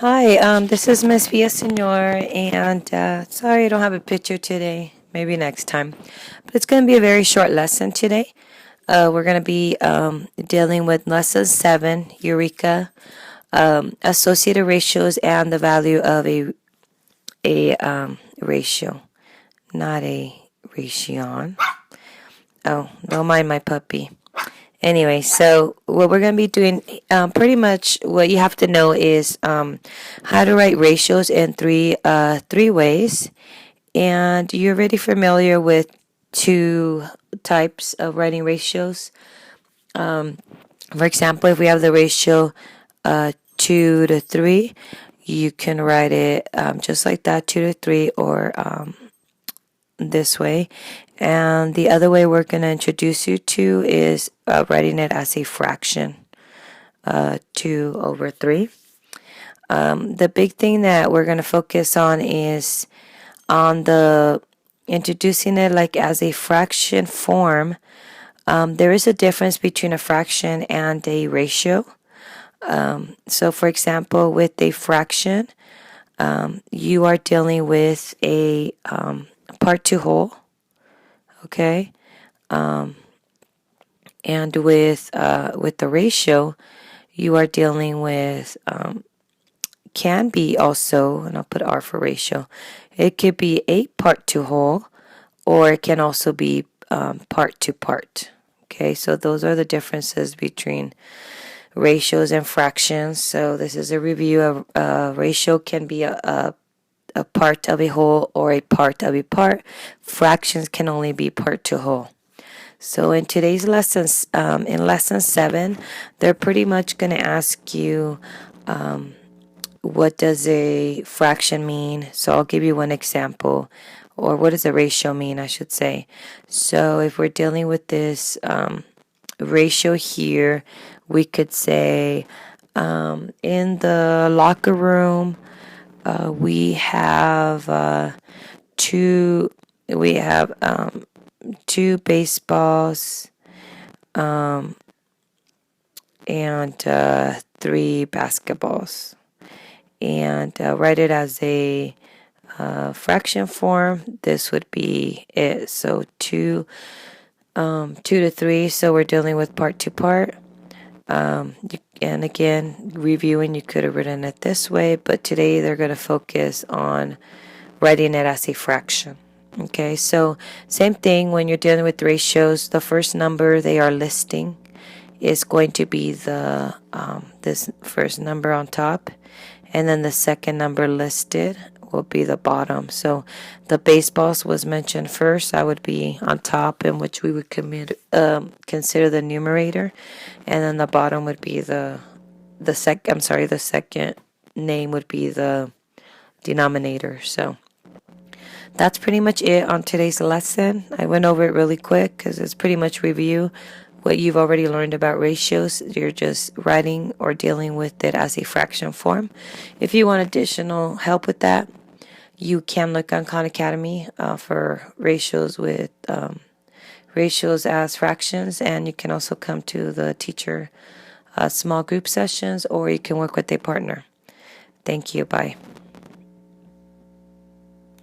Hi, this is Miss Villasenor, and sorry I don't have a picture today. Maybe next time. But it's going to be a very short lesson today. We're going to be dealing with lesson 7, eureka, associated ratios and the value of a ratio, not a ration. Oh, don't mind my puppy. Anyway, so what we're going to be doing, pretty much what you have to know is how to write ratios in three ways. And you're already familiar with two types of writing ratios. For example, if we have the ratio 2 to 3, you can write it just like that, 2 to 3, or this way. And the other way we're going to introduce you to is writing it as a fraction, 2 over 3. The big thing that we're going to focus on is on the introducing it like as a fraction form. There is a difference between a fraction and a ratio. So for example, with a fraction, you are dealing with a part to whole, okay? And with the ratio, you are dealing with can be also, and I'll put R for ratio. It could be a part to whole, or it can also be part to part. Okay, so those are the differences between ratios and fractions. So this is a review of ratio can be a part of a whole or a part of a part. Fractions can only be part to whole. So in today's lessons, in lesson 7, they're pretty much going to ask you what does a fraction mean. So I'll give you one example, or what does a ratio mean, I should say. So if we're dealing with this ratio here, we could say in the locker room, we have two baseballs and 3 basketballs, and write it as a fraction form. This would be it. So 2 to 3. So we're dealing with part to part. And again, reviewing, you could have written it this way, but today they're going to focus on writing it as a fraction. Okay, so same thing when you're dealing with ratios. The first number they are listing is going to be the this first number on top, and then the second number listed will be the bottom. So the baseballs was mentioned first. That would be on top, in which we would consider the numerator, and then the bottom would be the second name would be the denominator. So that's pretty much it on today's lesson. I went over it really quick because it's pretty much review what you've already learned about ratios. You're just writing or dealing with it as a fraction form. If you want additional help with that, you can look on Khan Academy for ratios with ratios as fractions, and you can also come to the teacher small group sessions, or you can work with a partner. Thank you. Bye.